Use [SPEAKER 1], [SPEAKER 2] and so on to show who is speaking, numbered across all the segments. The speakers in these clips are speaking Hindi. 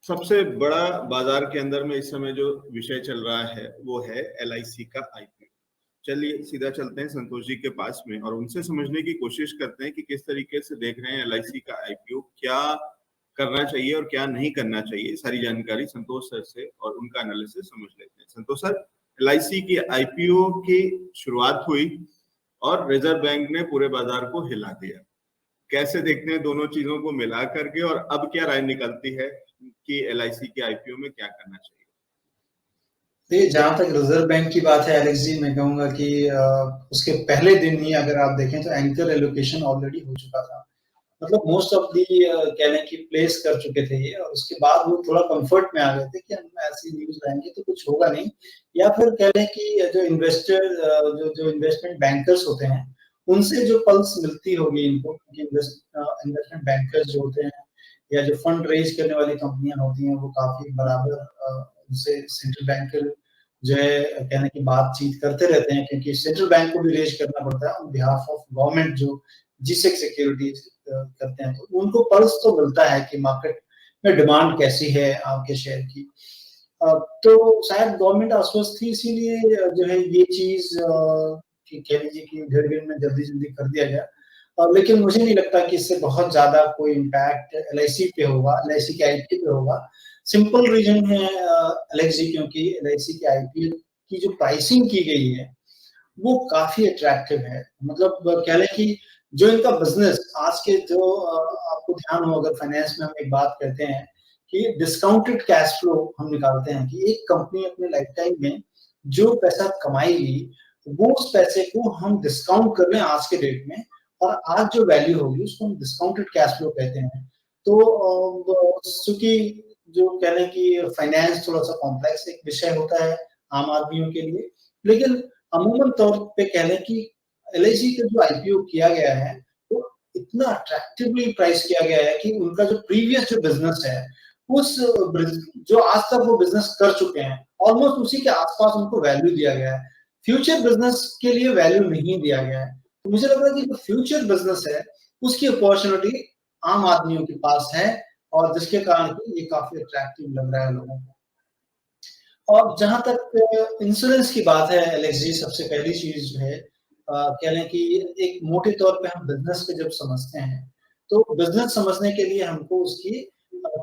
[SPEAKER 1] सबसे बड़ा बाजार के अंदर में इस समय जो विषय चल रहा है वो है एलआईसी का आईपीओ। चलिए सीधा चलते हैं संतोष जी के पास में और उनसे समझने की कोशिश करते हैं कि किस तरीके से देख रहे हैं एलआईसी का आईपीओ, क्या करना चाहिए और क्या नहीं करना चाहिए। सारी जानकारी संतोष सर से और उनका एनालिसिस समझ लेते हैं। संतोष सर, एलआईसी की आईपीओ की शुरुआत हुई और रिजर्व बैंक ने पूरे बाजार को हिला दिया। कैसे देखते हैं दोनों चीजों को मिला करके और अब क्या राय निकलती है कि एलआईसी के आईपीओ में क्या करना चाहिए?
[SPEAKER 2] जहां तक रिजर्व बैंक की बात है एलेक्स जी, मैं कहूंगा कि उसके पहले दिन ही अगर आप देखें तो एंकर एलोकेशन ऑलरेडी हो चुका था। मतलब मोस्ट ऑफ दी कह लें कि प्लेस कर चुके थे ये, और उसके बाद वो थोड़ा कंफर्ट में आ गए थे कि हम ऐसी न्यूज लाएंगे तो कुछ होगा नहीं, या फिर कह लें कि जो इन्वेस्टर जो इन्वेस्टमेंट बैंकर्स होते हैं उनसे जो पल्स मिलती होगी इनको, क्योंकि इन्वेस्टमेंट बैंकर्स जो होते हैं या जो फंड रेज करने वाली कंपनियां होती हैं वो काफी बराबर उनसे सेंट्रल बैंकर जो है कहने की बातचीत करते रहते हैं, क्योंकि सेंट्रल बैंक को भी रेज करना पड़ता है ऑन बिहाफ ऑफ गवर्नमेंट जो जीसेक सिक्योरिटीज करते हैं, तो उनको पल्स तो मिलता है कि मार्केट में डिमांड कैसी है आपके शेयर की। तो शायद गवर्नमेंट आश्वस्त थी, इसीलिए जो है ये चीज कह लीजिए कि घेर में जल्दी जल्दी कर दिया गया। लेकिन मुझे नहीं लगता कि इससे बहुत ज्यादा कोई इम्पैक्ट एलआईसी पे होगा, एलआईसी के आईपीओ पे होगा। सिंपल रीजन है एलआईसी, क्योंकि एलआईसी के आईपीओ की जो प्राइसिंग की गई है वो काफी अट्रैक्टिव है। मतलब कह लें कि जो इनका बिजनेस आज के जो आपको ध्यान हो, अगर फाइनेंस में हम एक बात कहते हैं कि डिस्काउंटेड कैश फ्लो हम निकालते हैं कि एक कंपनी अपने लाइफ टाइम में जो पैसा कमाएगी वो उस पैसे को हम डिस्काउंट कर रहे हैं आज के डेट में, और आज जो वैल्यू होगी उसको हम डिस्काउंटेड कैश फ्लो कहते हैं। तो चूंकि जो कह लें कि फाइनेंस थोड़ा सा कॉम्प्लेक्स एक विषय होता है आम आदमियों के लिए, लेकिन अमूमन तौर पे कह लें कि एलआईसी का जो आईपीओ किया गया है वो इतना अट्रैक्टिवली प्राइस किया गया है कि उनका जो प्रीवियस जो बिजनेस है उस जो आज तक वो बिजनेस कर चुके हैं ऑलमोस्ट उसी के आसपास उनको वैल्यू दिया गया है। फ्यूचर बिजनेस के लिए वैल्यू नहीं दिया गया है। तो मुझे लग रहा है कि जो फ्यूचर बिजनेस है उसकी अपॉर्चुनिटी आम आदमियों के पास है, और जिसके कारण ये काफी अट्रैक्टिव लग रहा है लोगों को। और जहां तक इंश्योरेंस की बात है एलेक्स जी, सबसे पहली चीज जो है कह लें कि एक मोटे तौर पे हम बिजनेस को जब समझते हैं तो बिजनेस समझने के लिए हमको उसकी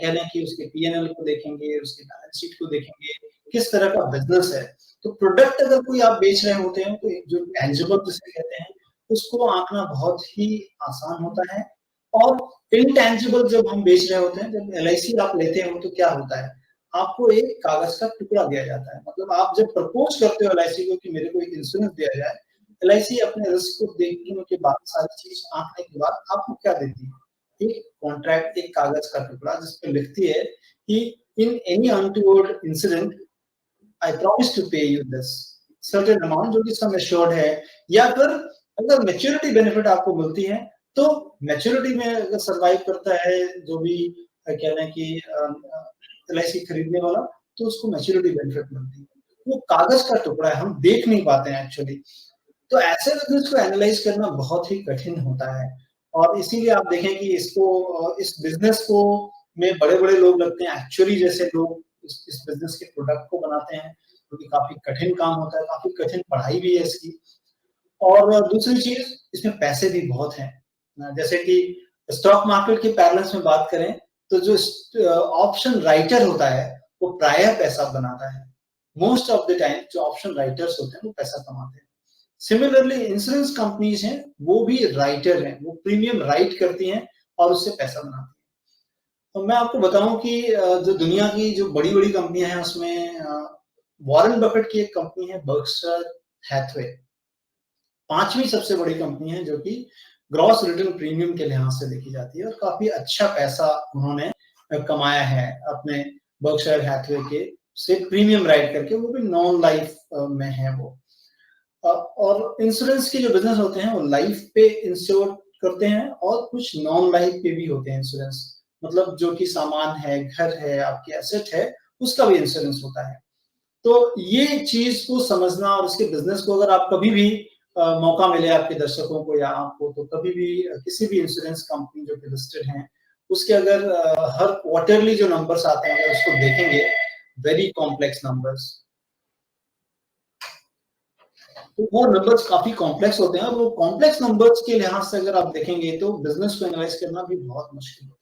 [SPEAKER 2] कह लें कि उसके पीएनएल को देखेंगे, उसके बैलेंस शीट को देखेंगे, किस तरह का बिजनेस है। तो प्रोडक्ट अगर कोई आप बेच रहे होते हैं तो जो टैंजिबल जिसे कहते हैं उसको आंकना बहुत ही आसान होता है। और इनटैंजिबल जब हम बेच रहे होते हैं, जब एलआईसी आप लेते हो तो क्या होता है, आपको एक कागज का टुकड़ा दिया जाता है। मतलब आप जब प्रपोज करते हो एलआईसी को कि मेरे को एक इंश्योरेंस दिया जाए, एलआईसी अपने रिस्क को देखने के बाद, सारी चीज आंकने के बाद आपको क्या देती है, एक कॉन्ट्रैक्ट, एक कागज का टुकड़ा जिसपे लिखती है कि in any untoward incident I promise to pay you this certain amount, जो कि सम एश्योर्ड है। या फिर अगर मैच्योरिटी बेनिफिट आपको मिलती है तो मैच्योरिटी में अगर सरवाइव करता है जो भी कह रहे हैं कि एलआईसी खरीदने वाला, तो उसको मैच्योरिटी बेनिफिट मिलती है। वो कागज का टुकड़ा है, हम देख नहीं पाते हैं एक्चुअली। तो ऐसे बिजनेस को एनालाइज करना बहुत ही कठिन होता है, और इसीलिए आप देखें कि इसको इस बिजनेस को में बड़े बड़े लोग लगते हैं, एक्चुअली जैसे लोग इस बिजनेस के प्रोडक्ट को बनाते हैं, क्योंकि काफी कठिन काम होता है, काफी कठिन पढ़ाई भी है इसकी। और दूसरी चीज, इसमें पैसे भी बहुत हैं। जैसे कि स्टॉक मार्केट की पैरेलल्स में बात करें तो जो ऑप्शन राइटर होता है वो प्रायः पैसा बनाता है। मोस्ट ऑफ द टाइम जो ऑप्शन राइटर्स होते हैं वो पैसा कमाते हैं। सिमिलरली इंश्योरेंस कंपनीज हैं, वो भी राइटर हैं, वो प्रीमियम राइट करती हैं और उससे पैसा बनाती हैं। तो मैं आपको बताऊं कि जो दुनिया की जो बड़ी बड़ी कंपनियां हैं उसमें वॉरेन बफेट की एक कंपनी है बर्कशायर हैथवे, पांचवी सबसे बड़ी कंपनी है जो कि ग्रॉस रिटर्न प्रीमियम के लिहाज से देखी जाती है, और काफी अच्छा पैसा उन्होंने कमाया है अपने बर्कशायर हैथवे के से प्रीमियम राइट करके, वो भी नॉन लाइफ में है वो। और इंश्योरेंस के जो बिजनेस होते हैं वो लाइफ पे इंश्योर करते हैं और कुछ नॉन लाइफ पे भी होते हैं इंश्योरेंस। मतलब जो कि सामान है, घर है, आपकी एसेट है, उसका भी इंश्योरेंस होता है। तो ये चीज को समझना और उसके बिजनेस को, अगर आप कभी भी मौका मिले आपके दर्शकों को या आपको, तो कभी भी किसी भी इंश्योरेंस कंपनी जो कि लिस्टेड हैं उसके अगर हर क्वार्टरली जो नंबर्स आते हैं अगर उसको देखेंगे, वेरी कॉम्प्लेक्स नंबर्स, तो वो नंबर्स काफी कॉम्प्लेक्स होते हैं और वो कॉम्प्लेक्स नंबर्स के लिहाज से अगर आप देखेंगे तो बिजनेस को एनालाइज करना भी बहुत मुश्किल होता है।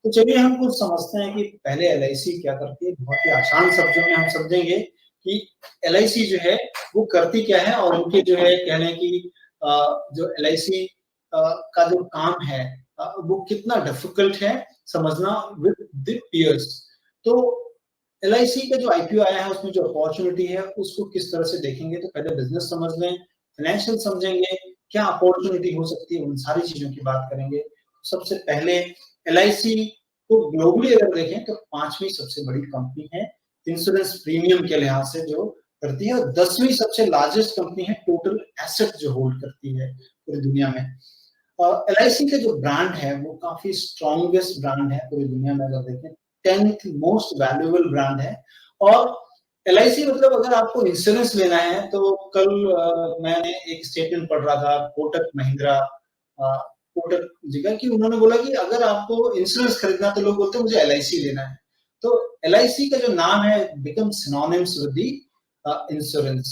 [SPEAKER 2] तो चलिए हम कुछ समझते हैं कि पहले एलआईसी क्या करती है। बहुत ही आसान शब्दों में हम समझेंगे कि एलआईसी जो है वो करती क्या है और उनके जो है कहने की जो एलआईसी का जो काम है वो कितना डिफिकल्ट है समझना विद द पीयर्स। तो एलआईसी का जो आईपीओ आया है उसमें जो अपॉर्चुनिटी है उसको किस तरह से देखेंगे, तो पहले बिजनेस समझ लें, फाइनेंशियल समझेंगे, क्या अपॉर्चुनिटी हो सकती है, उन सारी चीजों की बात करेंगे। सबसे पहले एलआईसी को ग्लोबली अगर देखें तो 5वीं सबसे बड़ी कंपनी है इंश्योरेंस प्रीमियम के लिहाज से जो करती है, और 10वीं सबसे लार्जेस्ट कंपनी है टोटल एसेट जो होल्ड करती है पूरी दुनिया में। एलआईसी का जो ब्रांड है वो काफी स्ट्रॉन्गेस्ट ब्रांड है पूरी दुनिया में अगर देखें, 10th मोस्ट वैल्यूएबल ब्रांड है। और एलआईसी मतलब अगर आपको इंश्योरेंस लेना है तो कल मैंने एक स्टेटमेंट पढ़ रहा था कोटक महिंद्रा कोटक जगह की, उन्होंने बोला कि अगर आपको इंश्योरेंस खरीदना तो लोग बोलते हैं मुझे एलआईसी लेना है। तो एलआईसी का जो नाम है become synonyms with the insurance.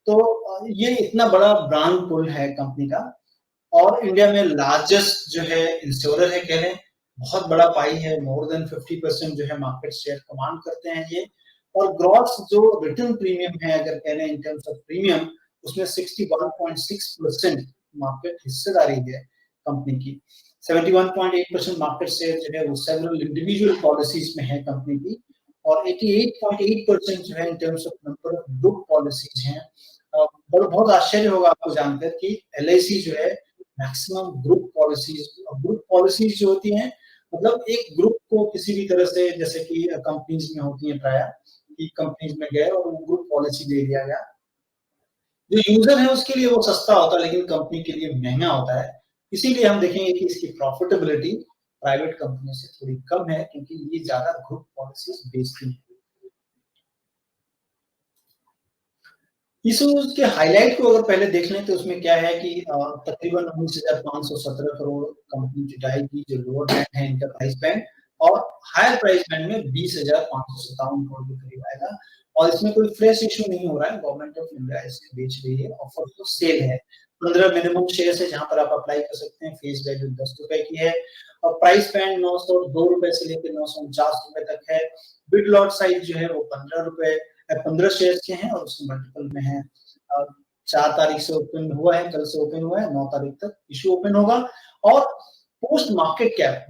[SPEAKER 2] तो ये इतना बड़ा ब्रांड पुल है कंपनी का, और इंडिया में लार्जेस्ट जो है इंश्योरर है कह लें, बहुत बड़ा पाई है, मोर देन 50% जो है मार्केट शेयर कमांड करते हैं ये। और ग्रॉस जो रिटर्न प्रीमियम है अगर कह लें इन टर्म्स ऑफ प्रीमियम, उसमें 61.6% मार्केट हिस्सेदारी है कंपनी की। 71.8% मार्केट शेयर जो है वो सेवरल इंडिविजुअल पॉलिसीज में है कंपनी की, और 88.8% जो है in terms of number of group policies हैं। बहुत आश्चर्य होगा आपको जानकर कि एलआईसी जो है मैक्सिमम ग्रुप पॉलिसीज जो होती हैं, मतलब एक ग्रुप को किसी भी तरह से, जैसे कि कंपनीज में होती है प्राय कि कंपनीज में गए और वो ग्रुप पॉलिसी दे दिया गया, जो यूजर है उसके लिए वो सस्ता होता है लेकिन कंपनी के लिए महंगा होता है। इसीलिए हम देखेंगे कि इसकी प्रॉफिटेबिलिटी प्राइवेट कंपनी से थोड़ी कम है क्योंकि ये ज्यादा ग्रुप पॉलिसीज बेचती है। इस के हाईलाइट को अगर पहले देख लें तो उसमें क्या है कि तकरीबन 19,517 करोड़ कंपनी जुटाएगी जो लोअर बैंड है इनका प्राइस बैंड, और हायर प्राइस बैंड में 20,557 करोड़ के करीब आएगा। और इसमें कोई फ्रेश इशू नहीं हो रहा है, गवर्नमेंट ऑफ इंडिया इसे बेच रही है, ऑफर तो सेल है। 15 मिनिमम शेयर है जहां पर आप अप्लाई कर सकते हैं, फेस वैल्यू 10 रुपए की है, और प्राइस बैंड 902 रुपए से लेकर 949 रुपए तक है। बिड लॉट साइज जो है वो 15 रुपए 15 शेयर्स के हैं और उसके मल्टीपल में है। 4 तारीख से ओपन हुआ है, कल से ओपन हुआ है, 9 तारीख तक इशू ओपन होगा। और पोस्ट मार्केट कैप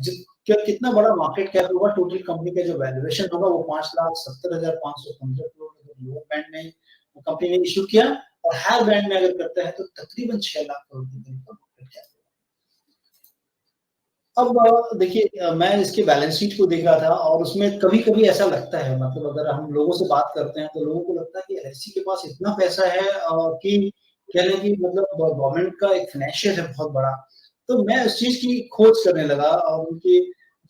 [SPEAKER 2] कितना बड़ा मार्केट कैप होगा, टोटल कंपनी का जो वैल्यूएशन होगा वो 5,70,515 करोड़ लोअर बैंड में कंपनी ने इशू किया, और हायर बैंड में अगर करता है तो तकरीबन 6 लाख करोड़ के करीब मार्केट कैप। अब देखिए मैं इसके बैलेंस शीट को देख रहा था और उसमें कभी-कभी ऐसा लगता है, मतलब अगर हम लोगों से बात करते हैं तो लोगों को लगता है कि एलआईसी के पास इतना पैसा है कि कह लें कि मतलब गवर्नमेंट का एक फाइनेंशियल है बहुत बड़ा। तो मैं उस चीज की खोज करने लगा और उनकी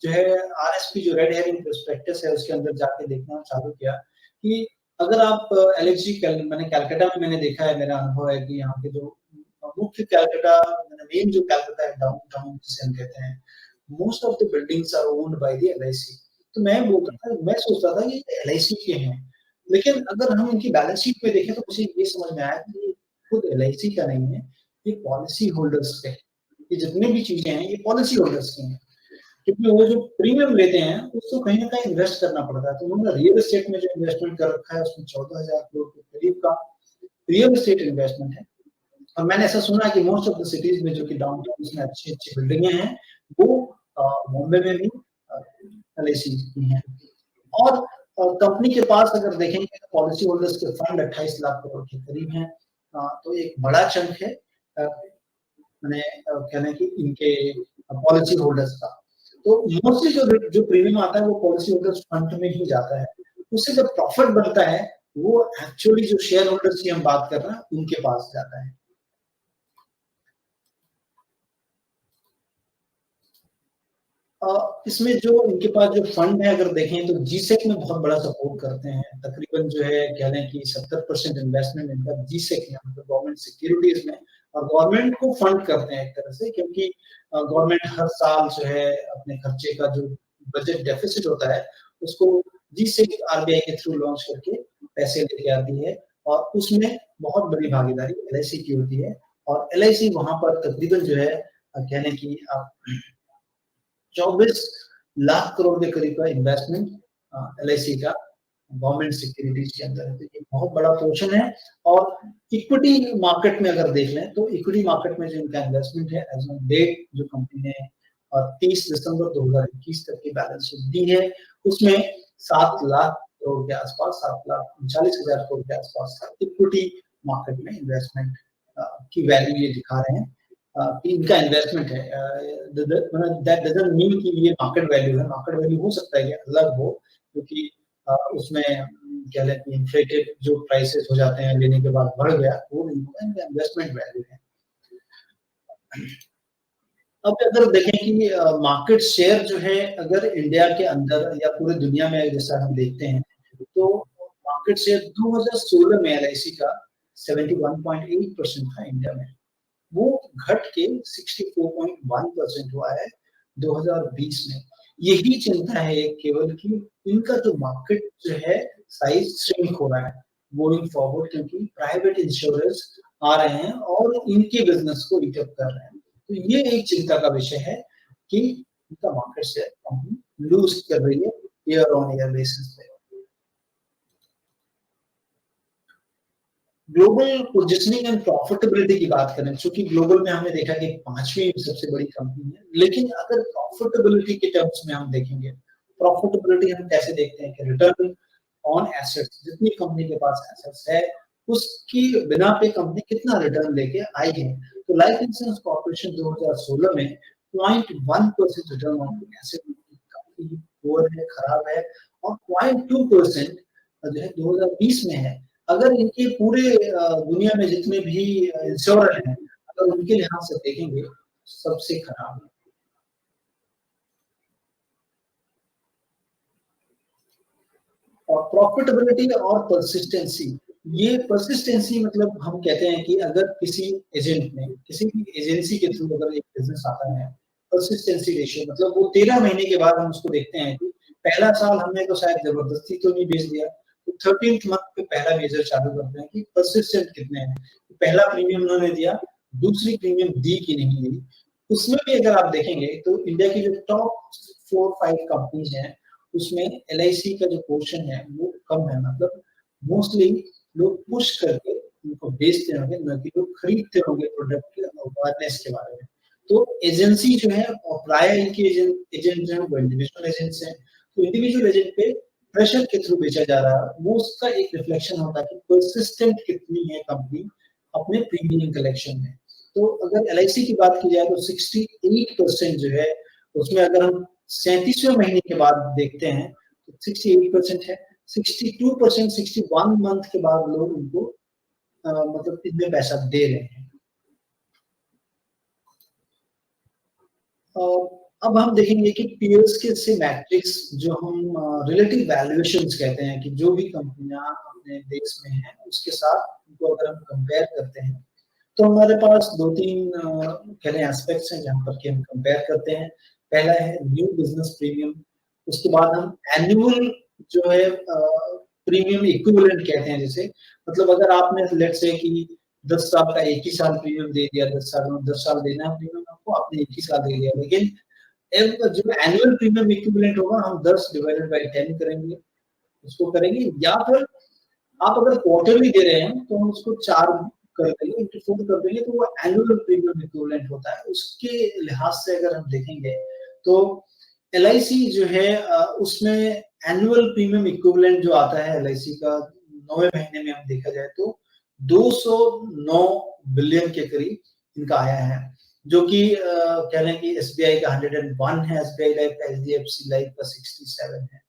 [SPEAKER 2] जो है आरएसपी जो रेड हेरिंग प्रोस्पेक्टस है उसके अंदर जाके देखना चालू किया कि अगर आप एलएचजी मैंने कलकत्ता में मैंने देखा है, मेरा अनुभव है कि यहाँ के जो मुख्य कलकत्ता मेन जो कलकत्ता है डाउनटाउन जिसे हम कहते हैं, most of the buildings are owned by the LIC. तो मैं सोच रहा था कि एलआईसी के हैं, लेकिन अगर हम इनकी बैलेंस शीट में देखें तो मुझे ये समझ में आया कि खुद एलआईसी का नहीं है, ये पॉलिसी होल्डर्स पे, ये जितने भी चीजें हैं ये पॉलिसी होल्डर्स की हैं, क्योंकि वो जो प्रीमियम लेते हैं उसको कहीं ना कहीं इन्वेस्ट करना पड़ता है। तो उन्होंने रियल एस्टेट में जो इन्वेस्टमेंट कर रखा है उसमें 14,000 करोड़ के करीब का रियल एस्टेट इन्वेस्टमेंट है। और मैंने ऐसा सुना है कि मोस्ट ऑफ द सिटीज में जो कि डाउनटाउन में अच्छी अच्छी बिल्डिंगें हैं वो मुंबई में भी एलआईसी की हैं। और कंपनी के पास अगर देखेंगे पॉलिसी होल्डर्स के फंड 28 लाख करोड़ के करीब हैं, तो एक बड़ा चंक है मैंने कहना कि इनके पॉलिसी होल्डर्स का। तो मोस्टली जो प्रीमियम आता है वो पॉलिसी होल्डर्स फंड में ही जाता है, उससे जब प्रॉफिट बनता है वो एक्चुअली जो शेयर होल्डर्स की हम बात कर रहे हैं उनके पास जाता है। इसमें जो इनके पास जो फंड है अगर देखें तो जीसेक में बहुत बड़ा सपोर्ट करते हैं, तकरीबन जो है कह लें कि 70% इन्वेस्टमेंट इनका जीसेक में, मतलब गवर्नमेंट सिक्योरिटीज में और गवर्नमेंट को फंड करते हैं एक तरह से, क्योंकि गवर्नमेंट हर साल जो है अपने खर्चे का जो बजट डेफिसिट होता है उसको जिससे आरबीआई के थ्रू लॉन्च करके पैसे लेके आती है, और उसमें बहुत बड़ी भागीदारी एलआईसी की होती है। और एलआईसी वहां पर तकरीबन जो है कहने की 24 लाख करोड़ के करीब का इन्वेस्टमेंट एलआईसी का गवर्नमेंट सिक्योरिटीज के अंदर है, तो ये बहुत बड़ा पोर्शन है। और इक्विटी मार्केट में अगर देख लें तो इक्विटी मार्केट में जो इनका इन्वेस्टमेंट है एज ऑन डेट जो कंपनी ने 30 दिसंबर 2021 तक की बैलेंस शीट दी है, उसमें 7 लाख करोड़ के आसपास, 7,39,000 करोड़ के आसपास का इक्विटी मार्केट में इन्वेस्टमेंट की वैल्यू ये दिखा रहे हैं कि इनका इन्वेस्टमेंट है। दैट डजंट मीन कि ये मार्केट वैल्यू है, मार्केट वैल्यू हो सकता है कि अलग हो, क्योंकि उसमें क्या लेते हैं इन्फ्लेटेड जो प्राइसेस हो जाते हैं लेने के बाद बढ़ गया, वो इनका इन्वेस्टमेंट वैल्यू है। अब अगर देखें कि मार्केट शेयर जो है अगर इंडिया के अंदर या पूरे दुनिया में जैसा हम देखते हैं, तो मार्केट शेयर 2016 में एलआईसी का 71.8% था इंडिया में, वो घट के 64.1% हुआ है 2020 में। यही चिंता है केवल कि इनका जो मार्केट जो है साइज श्रिंक हो रहा है गोइंग फॉरवर्ड, क्योंकि प्राइवेट इंश्योरेंस आ रहे हैं और इनके बिजनेस को ईट अप कर रहे हैं। तो ये एक चिंता का विषय है कि इनका मार्केट शेयर कंपनी लूज कर रही है ईयर ऑन ईयर बेसिस पे। ग्लोबल पोजीशनिंग एंड प्रॉफिटेबिलिटी की बात करें, क्योंकि ग्लोबल में हमने देखा कि 5वीं सबसे बड़ी कंपनी है, लेकिन अगर प्रॉफिटेबिलिटी के टर्म्स में हम देखेंगे, प्रॉफिटेबिलिटी हम कैसे देखते हैं कि रिटर्न ऑन एसेट्स, जितनी कंपनी के पास एसेट्स है उसकी बिना पे कंपनी कितना रिटर्न लेके आई है। तो लाइफ इंश्योरेंस कॉर्पोरेशन 2016 में 0.1% रिटर्न ऑन एसेट काफी पुअर है, खराब है, और 0.2% जो है 2020 में है। अगर इनके पूरे दुनिया में जितने भी इंश्योरर हैं, अगर उनके लिहाज से देखेंगे सबसे खराब है। और प्रॉफिटेबिलिटी और परसिस्टेंसी, ये परसिस्टेंसी मतलब हम कहते हैं कि अगर किसी एजेंट ने किसी भी एजेंसी के थ्रू अगर एक बिजनेस आता है, परसिस्टेंसी रेशियो मतलब वो 13 महीने के बाद हम उसको देखते हैं कि पहला साल हमने तो शायद जबरदस्ती तो नहीं बेच दिया, तो 13th मंथ पे पहला मेजर चालू करते हैं कि परसिस्टेंट कितने हैं, पहला प्रीमियम उन्होंने दिया, दूसरी प्रीमियम दी कि नहीं दी। उसमें भी अगर आप देखेंगे तो इंडिया की जो टॉप 4-5 कंपनीज हैं उसमें एलआईसी का जो पोर्शन है वो कम है, मतलब मोस्टली लोग पुश करके उनको बेचते होंगे, न कि लोग खरीदते होंगे प्रोडक्ट के अवेयरनेस के बारे में। तो एजेंसी जो है और प्राय इनके एजेंट जो है वो इंडिविजुअल एजेंट्स हैं, तो इंडिविजुअल एजेंट पे प्रेशर के थ्रू बेचा जा रहा है, वो उसका एक रिफ्लेक्शन होता है कि परसिस्टेंट कितनी है कंपनी अपने प्रीमियम कलेक्शन में। तो अगर एलआईसी की बात की जाए तो 68% जो है उसमें अगर हम 37वें महीने के बाद देखते हैं तो 68% है। 62% 61 मंथ के बाद लोग उनको मतलब इतने पैसा दे रहे हैं। अब हम देखेंगे कि पीयर्स के से मैट्रिक्स जो हम रिलेटिव वैल्यूएशंस कहते हैं कि जो भी कंपनियां अपने देश में हैं उसके साथ उनको अगर हम कंपेयर करते हैं तो हमारे पास 2-3 कह रहे एस्पेक्ट्स हैं जहां पर कि हम कंपेयर करते हैं। पहला है न्यू बिजनेस प्रीमियम, उसके बाद हम एनुअल जो है प्रीमियम इक्विवेलेंट कहते हैं, जैसे मतलब अगर आपने लेट्स से कि 10 साल का एक ही साल प्रीमियम दे दिया, 10 साल देना है प्रीमियम आपको, आपने एक ही साल दे दिया, लेकिन जो एनुअल प्रीमियम इक्विवेलेंट होगा हम 10 डिवाइडेड बाय 10 करेंगे, उसको करेंगे, या फिर आप अगर क्वार्टरली दे रहे हैं तो हम उसको 4 कर देंगे, इंटू 4 कर देंगे, तो वो एनुअल प्रीमियम इक्विवेलेंट होता है। उसके लिहाज से अगर हम देखेंगे तो एलआईसी जो है उसमें एनुअल प्रीमियम इक्विवेलेंट जो आता है एलआईसी का 9वें महीने में हम देखा जाए तो 209 बिलियन के करीब इनका आया है, जो कि कह रहे हैं कि एसबीआई का 101 है, एसबीआई लाइफ का, एचडीएफसी लाइफ का 67 है।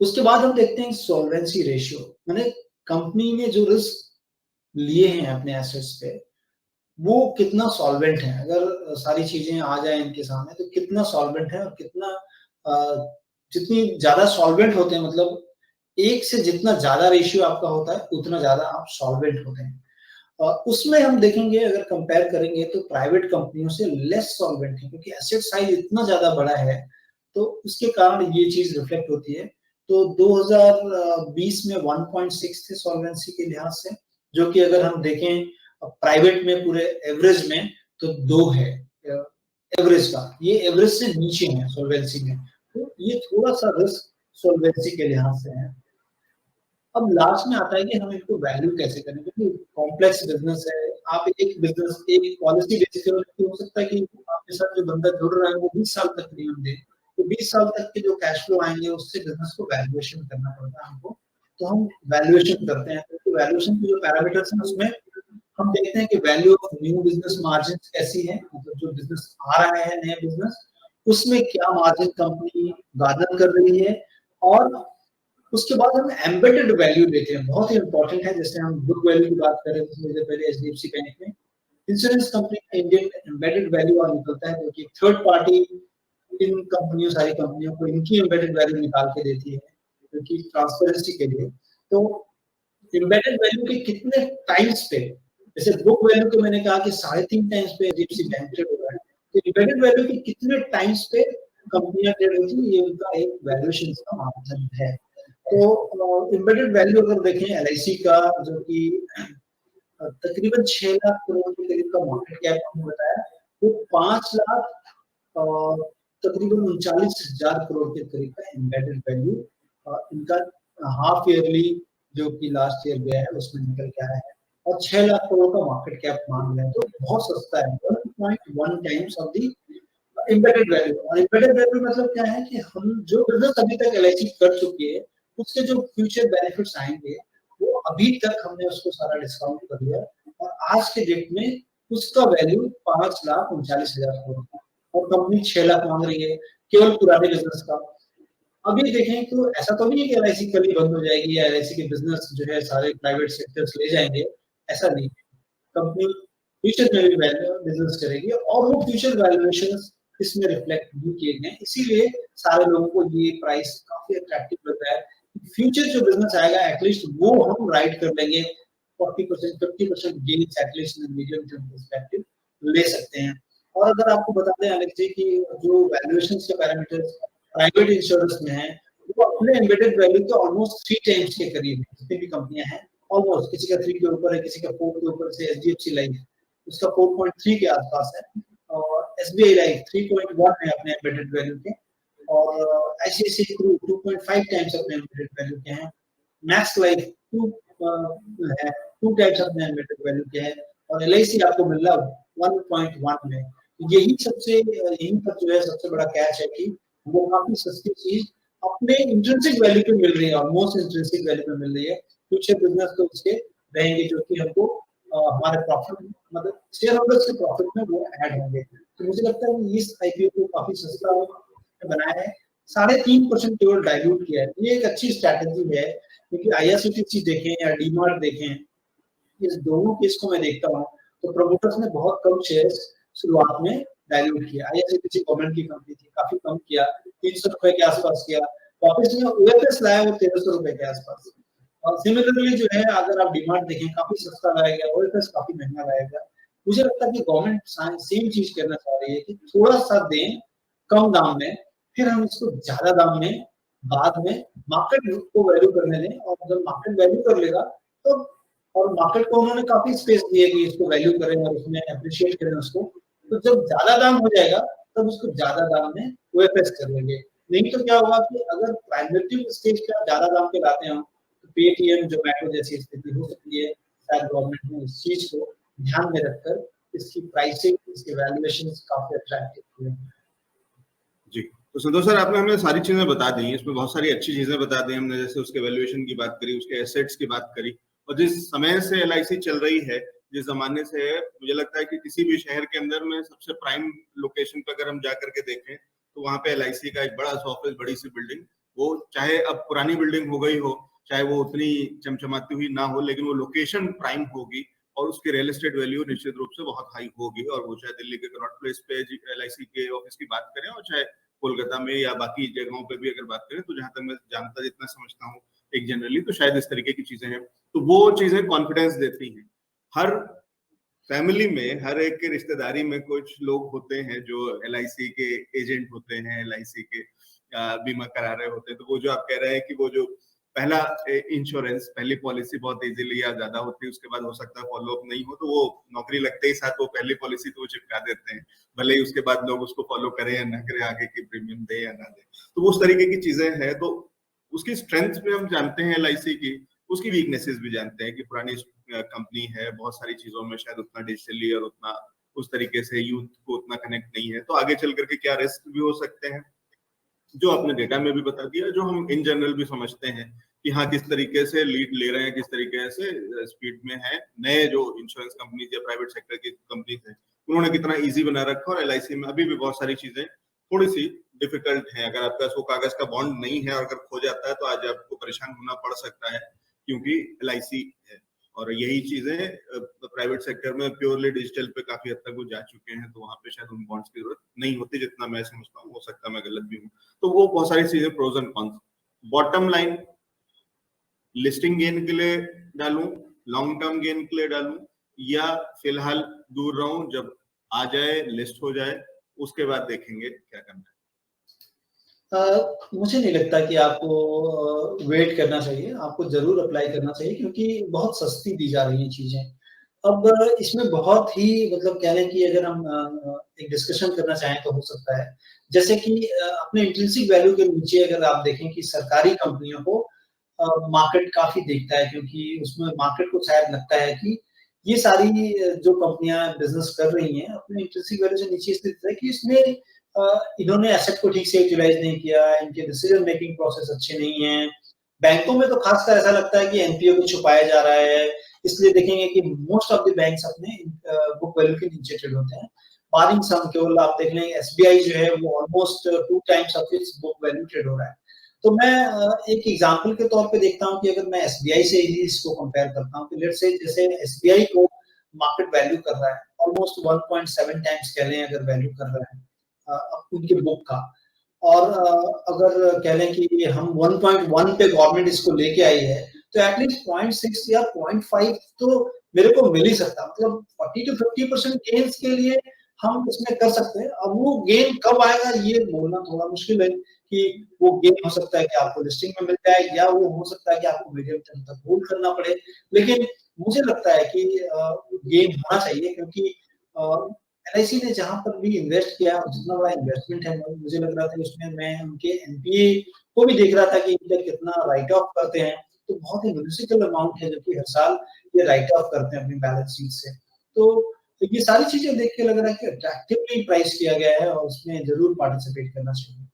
[SPEAKER 2] उसके बाद हम देखते हैं सॉल्वेंसी रेशियो, माने कंपनी ने जो रिस्क लिए हैं अपने एसेट्स पे वो कितना सॉल्वेंट है, अगर सारी चीजें आ जाए इनके सामने तो कितना सॉल्वेंट है, और कितना जितनी ज्यादा सॉल्वेंट होते हैं मतलब एक से जितना ज्यादा रेशियो आपका होता है उतना ज्यादा आप सॉल्वेंट होते हैं। उसमें हम देखेंगे, अगर कंपेयर करेंगे तो प्राइवेट कंपनियों से लेस सॉल्वेंट है, क्योंकि एसेट साइज इतना ज्यादा बड़ा है, तो उसके कारण ये चीज रिफ्लेक्ट होती है। तो 2020 में 1.6 थे सॉल्वेंसी के लिहाज से, जो कि अगर हम देखें प्राइवेट में पूरे एवरेज में तो 2 है एवरेज का, ये एवरेज से नीचे है सॉल्वेंसी में, तो ये थोड़ा सा रिस्क सॉल्वेंसी के लिहाज से है। अब लास्ट में आता है कि हम इनको वैल्यू कैसे करें, क्योंकि कॉम्प्लेक्स बिजनेस है। आप एक बिजनेस एक पॉलिसी बेसिस पे हो सकता है कि आपके साथ जो बंदा जुड़ रहा है वो 20 साल तक प्रीमियम दे, तो 20 साल तक के जो कैश फ्लो आएंगे उससे बिजनेस को वैल्यूएशन करना पड़ता है हमको। तो हम वैल्यूएशन करते हैं, तो वैल्यूएशन के जो पैरामीटर्स हैं उसमें हम देखते हैं कि value of new business margin कैसी है, मतलब जो बिजनेस आ रहा है नया बिजनेस, उसमें क्या मार्जिन कंपनी गार्नर कर रही है। और उसके बाद हम एम्बेडेड वैल्यू देते हैं, बहुत ही इंपॉर्टेंट है। जैसे हम बुक वैल्यू की बात करें तो सबसे पहले एचडीएफसी बैंक में इंश्योरेंस कंपनी का इंडियन एम्बेडेड वैल्यू और निकलता है, जो कि थर्ड पार्टी इन कंपनियों सारी कंपनियों को इनकी एम्बेडेड वैल्यू निकाल के देती है, क्योंकि ट्रांसपेरेंसी के लिए। तो एम्बेडेड वैल्यू के कितने टाइम्स पे, जैसे बुक वैल्यू के मैंने कहा कि 3.5 टाइम्स पे एचडीएफसी बैंक ट्रेड हो रहा है, तो एम्बेडेड वैल्यू के कितने टाइम्स पे कंपनियां ट्रेड होती है, ये उनका एक वैल्यूएशन का मापदंड है। तो एम्बेडेड वैल्यू अगर देखें एलआईसी का, जो कि तकरीबन 6 लाख करोड़ के करीब का मार्केट कैप हमने बताया, वो 5 लाख तकरीबन 39,000 करोड़ के करीब का एम्बेडेड वैल्यू इनका हाफ ईयरली जो कि लास्ट ईयर गया है उसमें निकल के आया है। और 6 लाख करोड़ का मार्केट कैप मान लें तो बहुत सस्ता है, 1.1 times of the embedded value. और एम्बेडेड वैल्यू मतलब क्या है कि हम जो बिजनेस अभी तक एलआईसी कर चुकी है उसके जो फ्यूचर बेनिफिट्स आएंगे वो अभी तक हमने उसको सारा डिस्काउंट कर दिया, और आज के डेट में उसका वैल्यू 5,39,000 करोड़ है, और कंपनी 6 लाख मांग रही है केवल पुराने बिजनेस का। अभी देखें तो ऐसा तो नहीं है कि एलआईसी कल ही बंद हो जाएगी या एलआईसी के बिजनेस जो है सारे प्राइवेट सेक्टर्स ले जाएंगे, ऐसा नहीं है। कंपनी फ्यूचर में भी बिजनेस करेगी और वो फ्यूचर वैल्यूएशन इसमें रिफ्लेक्ट भी किए गए, इसीलिए सारे लोगों को ये प्राइस काफी अट्रैक्टिव लग रहा है। फ्यूचर जो बिजनेस आएगा एटलीस्ट वो हम राइड कर लेंगे, 40% 50% gains at least in medium term perspective ले सकते हैं। और अगर आपको बता दें अलेक्स जी कि जो वैल्यूएशन के पैरामीटर्स प्राइवेट इंश्योरेंस में है वो अपने एम्बेडेड वैल्यू के ऑलमोस्ट 3 टाइम्स के करीब है। जितनी भी कंपनियां हैं ऑलमोस्ट, किसी का 3 के ऊपर है, किसी का 4 के ऊपर से एचडीएफसी लाइफ उसका 4.3 के आसपास है, और एसबीआई लाइफ 3.1 है अपने एम्बेडेड वैल्यू के, और आईसीआईसीआई ग्रुप 2.5 टाइम्स अपने एम्बेडेड वैल्यू के हैं, मैक्स लाइफ 2 है 2 टाइम्स अपने एम्बेडेड वैल्यू के हैं, और एलआईसी आपको मिल रहा 1.1 में। यही सबसे यहीं पर जो है सबसे बड़ा कैच है कि वो काफी सस्ती चीज अपने इंट्रिंसिक वैल्यू पे मिल रही है, ऑलमोस्ट इंट्रिंसिक वैल्यू पे मिल रही है। फ्यूचर बिजनेस तो उसके रहेंगे जो कि हमको हमारे प्रॉफिट मतलब शेयर होल्डर्स के प्रॉफिट में वो ऐड होंगे। तो मुझे लगता है इस आईपीओ को काफी सस्ता बनाया है, 3.5% केवल डाइल्यूट किया है, ये एक अच्छी स्ट्रैटेजी है। क्योंकि आईआरसीटीसी देखें या डीमार्ट देखें, इस दोनों केस को मैं देखता हूँ तो प्रमोटर्स ने बहुत कम शेयर्स शुरुआत में डाइल्यूट किया। आईआरसीटीसी गवर्नमेंट की कंपनी थी, काफी कम किया, 300 रुपए के आसपास किया, वापस में ओएफएस लाया वो 1300 रुपए के आसपास। और सिमिलरली जो है अगर आप डिमांड देखें काफी सस्ता लाया गया, ओएफएस काफी महंगा लाया गया। मुझे लगता है कि गवर्नमेंट सेम चीज करना चाह रही है कि थोड़ा सा दें कम दाम में, फिर हम इसको ज्यादा दाम में बाद में मार्केट को वैल्यू करने दें, और जब मार्केट वैल्यू कर लेगा तो, और मार्केट को उन्होंने काफी स्पेस दी है कि इसको वैल्यू करें और उसमें अप्रिशिएट करें उसको, तो जब ज्यादा दाम हो जाएगा तब उसको ज्यादा दाम में ओएफएस कर लेंगे। नहीं तो क्या होगा कि अगर प्राइमेटिव स्टेज पे आप ज्यादा दाम पे लाते हो तो पेटीएम जोमेटो जैसी स्थिति हो सकती है। शायद गवर्नमेंट ने इस चीज को ध्यान में रखकर इसकी प्राइसिंग इसके वैल्यूएशन काफी अट्रैक्टिव किए हैं।
[SPEAKER 1] जी, तो संतोष सर आपने हमें सारी चीजें बता दी, इसमें बहुत सारी अच्छी चीजें बता दी हमने, जैसे उसके वैल्यूएशन की बात करी, उसके एसेट्स की बात करी, और जिस समय से एलआईसी चल रही है, जिस जमाने से है, मुझे लगता है कि किसी भी शहर के अंदर में सबसे प्राइम लोकेशन पर अगर हम जा करके देखें तो वहां पे एलआईसी का एक बड़ा सा ऑफिस, बड़ी सी बिल्डिंग, वो चाहे अब पुरानी बिल्डिंग हो गई हो, चाहे वो उतनी चमचमाती हुई ना हो, लेकिन वो लोकेशन प्राइम होगी और उसकी रियल एस्टेट वैल्यू निश्चित रूप से बहुत हाई होगी। और वो चाहे दिल्ली के कनॉट प्लेस पे एलआईसी के ऑफिस की बात करें और चाहे कोलकाता में या बाकी जगहों पे भी अगर बात करें, तो जहां तक मैं जानता जितना समझता हूँ एक जनरली, तो शायद इस तरीके की चीजें हैं, तो वो चीजें कॉन्फिडेंस देती हैं। हर फैमिली में, हर एक के रिश्तेदारी में कुछ लोग होते हैं जो LIC के एजेंट होते हैं, LIC के बीमा करा रहे होते हैं। तो वो जो आप कह रहे हैं कि वो जो पहला इंश्योरेंस, पहली पॉलिसी बहुत इजीली या ज्यादा होती है, उसके बाद हो सकता है फॉलो अप नहीं हो, तो वो नौकरी लगते ही साथ वो पहली पॉलिसी तो वो चिपका देते हैं, भले ही उसके बाद लोग उसको फॉलो करें या ना करें, आगे की प्रीमियम दे या ना दे। तो वो उस तरीके की चीजें हैं। तो उसकी स्ट्रेंथ भी हम जानते हैं LIC की, उसकी वीकनेसेस भी जानते हैं कि पुरानी कंपनी है, बहुत सारी चीजों में शायद उतना डिजिटली और उतना उस तरीके से यूथ को उतना कनेक्ट नहीं है। तो आगे चल करके क्या रिस्क भी हो सकते हैं, जो आपने डेटा में भी बता दिया, जो हम इन जनरल भी समझते हैं कि हाँ किस तरीके से लीड ले रहे हैं, किस तरीके से स्पीड में है। नए जो इंश्योरेंस कंपनीज या प्राइवेट सेक्टर की कंपनीज है, उन्होंने कितना इजी बना रखा, और LIC में अभी भी बहुत सारी चीजें थोड़ी सी डिफिकल्ट है। अगर आपका वो कागज का बॉन्ड नहीं है और अगर खो जाता है तो आज आपको परेशान होना पड़ सकता है, क्योंकि LIC है। और यही चीजें प्राइवेट सेक्टर में प्योरली डिजिटल पे काफी हद तक वो जा चुके हैं, तो वहां पे शायद उन बॉन्ड्स की जरूरत नहीं होती, जितना मैं समझता हूँ। हो सकता है मैं गलत भी हूँ। तो वो बहुत सारी चीजें pros and cons. Bottom line, listing gain के लिए डालूं, लॉन्ग टर्म गेन के लिए डालूं, या फिलहाल दूर रहूं, जब आ जाए लिस्ट हो जाए उसके बाद देखेंगे क्या करना है?
[SPEAKER 2] मुझे नहीं लगता कि आपको वेट करना चाहिए, आपको जरूर अप्लाई करना चाहिए, क्योंकि बहुत सस्ती दी जा रही हैं चीजें। अब इसमें बहुत ही मतलब कह लें कि अगर हम एक डिस्कशन करना चाहें तो हो सकता है, जैसे कि अपने इंट्रिंसिक वैल्यू के नीचे अगर आप देखें कि सरकारी कंपनियों को मार्केट काफी देखता है, क्योंकि उसमें मार्केट को शायद लगता है कि ये सारी जो कंपनियां बिजनेस कर रही हैं अपने इंट्रिंसिक वैल्यू से नीचे स्थित है, कि इसमें इन्होंने एसेट को ठीक से यूटिलाइज नहीं किया, इनके डिसीजन मेकिंग प्रोसेस अच्छे नहीं है। बैंकों में तो खासकर ऐसा लगता है कि एनपीओ को छुपाया जा रहा है, इसलिए देखेंगे कि मोस्ट ऑफ द बैंक्स अपने बुक वैल्यू के नीचे ट्रेड होते हैं। बारिंग सम, केवल आप देख लें एसबीआई जो है वो almost 2 times of its book value trade हो रहा है। तो मैं एक एग्जांपल के तौर पे देखता हूं कि अगर मैं एसबीआई से ही इसको कंपेयर करता हूं, तो लेट्स से जैसे एसबीआई को मार्केट वैल्यू कर रहा है ऑलमोस्ट 1.7 टाइम्स कह लें अगर वैल्यू कर रहा है उनके बुक का, और अगर कह लें कि हम 1.1 पे गवर्नमेंट इसको लेके आई है, तो एटलीस्ट 0.6 या 0.5 तो मेरे को मिल ही सकता। मतलब 40 to 50% गेन्स के लिए हम इसमें कर सकते हैं। अब वो गेन कब आएगा ये बोलना थोड़ा मुश्किल है, कि वो गेन हो सकता है कि आपको लिस्टिंग में मिल जाए, या वो हो सकता है कि आपको मीडियम टर्म तक होल्ड करना पड़े। लेकिन मुझे लगता है कि गेन होना चाहिए, क्योंकि LIC ने जहां पर भी इन्वेस्ट किया, जितना बड़ा इन्वेस्टमेंट है, मुझे लग रहा था उसमें मैं उनके एनपीए को भी देख रहा था कि इनका कितना राइट ऑफ करते हैं, तो बहुत ही मिनिमल अमाउंट है जो कि हर साल ये राइट ऑफ करते हैं अपनी बैलेंस शीट से। तो ये सारी चीजें देख के लग रहा है कि अट्रैक्टिवली प्राइस किया गया है और उसमें जरूर पार्टिसिपेट करना चाहिए।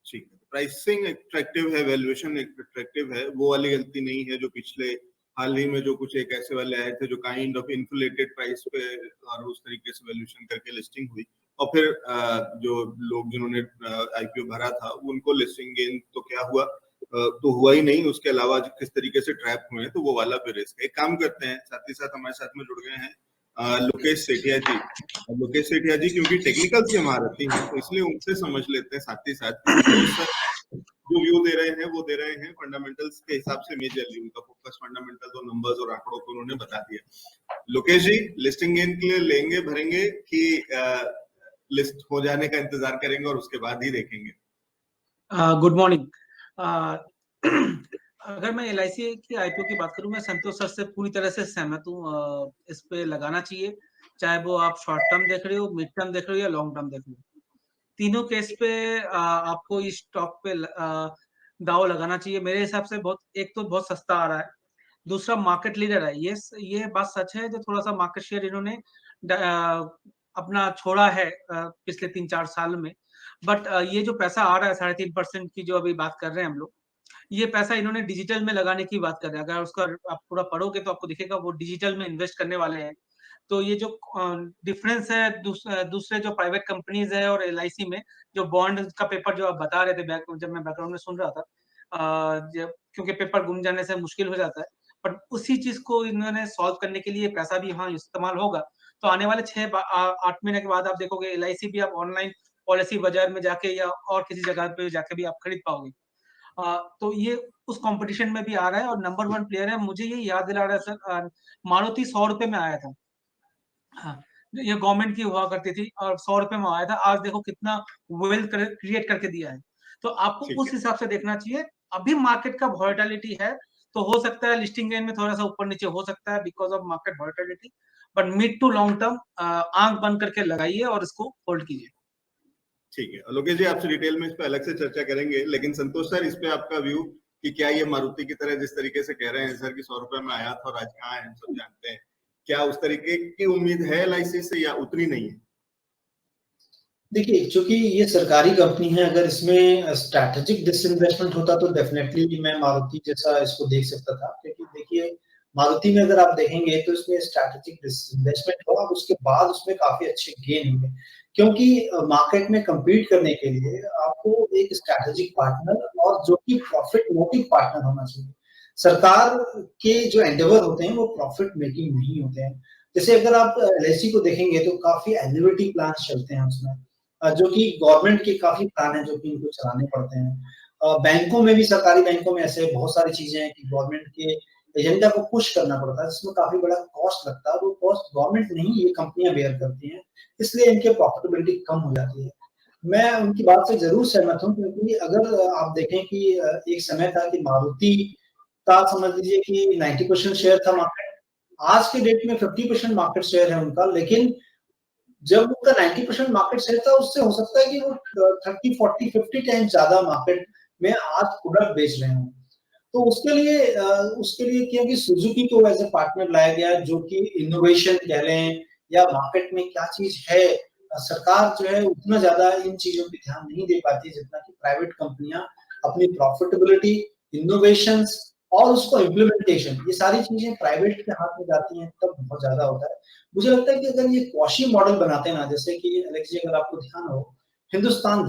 [SPEAKER 1] ठीक है, प्राइसिंग अट्रैक्टिव है, वैल्यूएशन अट्रैक्टिव है, वो वाली गलती नहीं है जो पिछले हाल ही में जो कुछ एक ऐसे वाले आए थे जो काइंड ऑफ इन्फ्लेटेड प्राइस पे और उस तरीके से वैल्यूएशन करके लिस्टिंग हुई, और फिर जो लोग जिन्होंने आईपीओ भरा था उनको लिस्टिंग गेन तो क्या हुआ, तो हुआ ही नहीं, उसके अलावा किस तरीके से ट्रैप हुए तो वो वाला भी रिस्क है। एक काम करते हैं, साथ ही साथ हमारे साथ में जुड़ गए हैं लोकेश सेठिया जी। लोकेश सेठिया जी क्योंकि टेक्निकल से महारथी हैं, तो इसलिए उनसे समझ लेते हैं साथ ही साथ, क्योंकि सर जो व्यू दे रहे हैं वो दे रहे हैं फंडामेंटल्स के हिसाब से, मेजरली उनका फोकस फंडामेंटल और नंबर्स और आंकड़ों को उन्होंने बता दिया। लोकेश जी, लिस्टिंग गेन के लिए लेंगे भरेंगे कि लिस्ट हो जाने का इंतजार करेंगे और उसके बाद ही देखेंगे?
[SPEAKER 3] Good morning. अगर मैं LIC की आईपीओ की बात करूं, मैं संतोष सर से पूरी तरह से सहमत हूं। इस पे लगाना चाहिए, चाहे वो आप शॉर्ट टर्म देख रहे हो, मिड टर्म देख रहे हो या लॉन्ग टर्म देख रहे हो। तीनों केस पे आपको इस स्टॉक पे दाव लगाना चाहिए। मेरे हिसाब से बहुत, एक तो बहुत सस्ता आ रहा है, दूसरा मार्केट लीडर है। ये बात सच है, जो थोड़ा सा मार्केट शेयर इन्होंने अपना छोड़ा है पिछले 3-4 साल में। बट ये जो पैसा आ रहा है 3.5% की जो अभी बात कर रहे हैं हम लोग, ये पैसा इन्होंने डिजिटल में लगाने की बात कर रहे हैं। अगर उसका आप पूरा पढ़ोगे तो आपको दिखेगा वो डिजिटल में इन्वेस्ट करने वाले हैं। तो ये जो डिफरेंस है दूसरे जो प्राइवेट कंपनीज है और LIC में, जो बॉन्ड का पेपर जो आप बता रहे थे, जब मैं बैकग्राउंड में सुन रहा था, क्योंकि पेपर गुम जाने से मुश्किल हो जाता है, बट उसी चीज को इन्होंने सॉल्व करने के लिए पैसा भी वहाँ इस्तेमाल होगा। तो आने वाले 6-8 महीने के बाद आप देखोगे LIC भी आप ऑनलाइन पॉलिसी बाजार में जाके या और किसी जगह पे जाके भी आप खरीद पाओगे। तो ये उस कंपटीशन में भी आ रहा है और नंबर 1 प्लेयर है। मुझे ये याद दिला रहा है सर, मारुति 100 रुपए में आया था। हाँ, ये गवर्नमेंट की हुआ करती थी और 100 रुपए में आया था। आज देखो कितना वेल्थ क्रिएट करके दिया है। तो आपको
[SPEAKER 1] ठीक
[SPEAKER 3] उस
[SPEAKER 1] है।
[SPEAKER 3] हिसाब से देखना चाहिए। अभी मार्केट का वोलेटिलिटी है, तो हो सकता है लिस्टिंग रेंज में थोड़ा-सा ऊपर-नीचे हो सकता है because of market volatility, but mid to long term आँख बंद करके लगाइए और इसको होल्ड कीजिए।
[SPEAKER 1] ठीक है, लोकेश जी आपसे डिटेल में इस पे अलग से चर्चा करेंगे, लेकिन संतोष सर इस पे आपका व्यू कि क्या ये मारुति की तरह जिस तरीके से कह रहे हैं सर कि 100 रुपए में आया था और आज कहाँ है हम सब जानते हैं, क्या उस तरीके की उम्मीद है एलआईसी से या उतनी नहीं है?
[SPEAKER 2] देखिए, चूंकि ये सरकारी कंपनी है, अगर इसमें स्ट्रैटेजिक डिसइन्वेस्टमेंट होता तो डेफिनेटली मैं मारुति जैसा इसको देख सकता था, क्योंकि देखिए मारुति में अगर आप देखेंगे तो इसमें स्ट्रैटेजिक डिसइन्वेस्टमेंट हुआ और उसके बाद उसमें काफी अच्छे गेन हुए, क्योंकि मार्केट में कम्पीट करने के लिए आपको एक स्ट्रैटेजिक पार्टनर और जो कि प्रॉफिट मोटिव पार्टनर होना चाहिए। सरकार के जो एंडेवर होते हैं वो प्रॉफिट मेकिंग नहीं होते हैं। जैसे अगर आप एलआईसी को देखेंगे तो काफी एन्युइटी प्लान चलते हैं उसमें, जो कि गवर्नमेंट के काफी प्लान है जो कि इनको चलाने पड़ते हैं। बैंकों में भी, सरकारी बैंकों में ऐसे बहुत सारी चीजें हैं कि गवर्नमेंट के एजेंडा को पुश करना पड़ता है, जिसमें काफी बड़ा कॉस्ट लगता है। वो कॉस्ट गवर्नमेंट नहीं, ये कंपनियां बेयर करती हैं, इसलिए इनके प्रॉफिटेबिलिटी कम हो जाती है। मैं उनकी बात से जरूर सहमत हूँ, क्योंकि अगर आप देखें कि एक समय था कि मारुति का समझ लीजिए कि 90% शेयर था मार्केट, आज के डेट में 50% मार्केट शेयर है उनका, लेकिन जब उनका 90% मार्केट शेयर था, उससे हो सकता है कि वो 30, 40, 50 टाइम्स ज्यादा मार्केट में आज प्रोडक्ट बेच रहे हों। तो उसके लिए क्योंकि सुजुकी को एज ए पार्टनर लाया गया, जो कि इनोवेशन कह लें या मार्केट में क्या चीज है, सरकार जो है उतना ज्यादा इन चीजों पे ध्यान नहीं दे पाती जितना कि प्राइवेट कंपनियां अपनी प्रॉफिटेबिलिटी, इनोवेशंस और उसको इम्प्लीमेंटेशन, ये सारी चीजें प्राइवेट के हाथ में जाती हैं तब बहुत ज्यादा होता है। मुझे लगता है कि अगर ये क्वाशी मॉडल बनाते हैं ना, जैसे कि एलेक्स जी अगर आपको ध्यान हो, हिंदुस्तान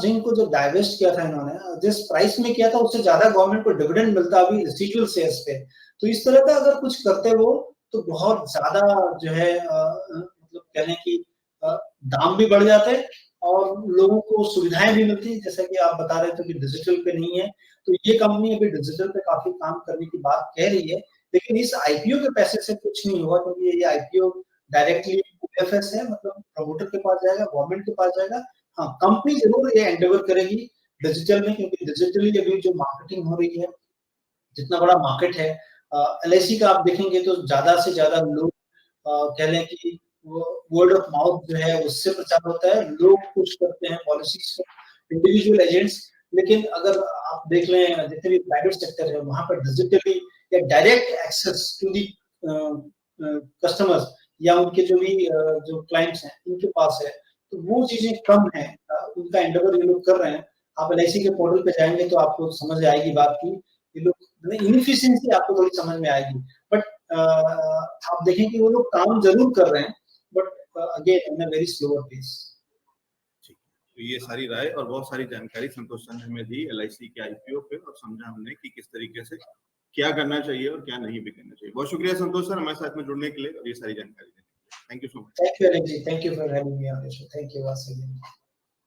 [SPEAKER 2] जिंक को जो डाइवेस्ट किया था इन्होंने, जिस प्राइस में किया था उससे ज्यादा गवर्नमेंट को डिविडेंड मिलता अभी रेसिडुअल शेयर्स पे। तो इस तरह का अगर कुछ करते वो तो बहुत ज्यादा जो है मतलब कह लें कि दाम भी बढ़ जाते और लोगों को सुविधाएं भी मिलती, जैसा कि आप बता रहे थे कि डिजिटल पे नहीं है, तो ये कंपनी अभी डिजिटल पे काफी काम करने की बात कह रही है। लेकिन इस आईपीओ के पैसे से कुछ नहीं हुआ, क्योंकि ये आईपीओ डायरेक्टली एफएस है, मतलब प्रमोटर के पास जाएगा, गवर्नमेंट के पास जाएगा। हाँ, कंपनी जरूर ये एंडेवर करेगी डिजिटल में, क्योंकि डिजिटली अभी जो मार्केटिंग हो रही है, जितना बड़ा मार्केट है, एलआईसी का आप देखेंगे तो ज्यादा से ज्यादा लोग कह लें कि वर्ड ऑफ माउथ जो है उससे प्रचार होता है, लोग पुश करते हैं पॉलिसीज को, इंडिविजुअल एजेंट्स। लेकिन अगर आप देख लें जितने भी प्राइवेट सेक्टर है, वहां पर डिजिटली या direct access to the customers या उनके जो भी जो क्लाइंट्स हैं उनके पास है, तो वो चीजें कम है। उनका एंडेवर ये लोग कर रहे हैं। आप एलआईसी के पोर्टल पे जाएंगे तो आपको समझ आएगी बात की ये लोग इनएफिशिएंसी आपको थोड़ी समझ में आएगी। बट आप देखें कि वो लोग काम जरूर कर रहे हैं, but again in a very slower pace.
[SPEAKER 1] तो ये सारी राय और बहुत सारी जानकारी संतोष सर ने हमें दी एलआईसी के आईपीओ पे, और समझा हमने कि किस तरीके से क्या करना चाहिए और क्या नहीं भी करना चाहिए। बहुत शुक्रिया संतोष सर हमारे साथ में जुड़ने के लिए और ये सारी जानकारी देने के लिए। Thank you so much.
[SPEAKER 2] Thank you Alex ji, thank you for having me on the show. Thank you once again.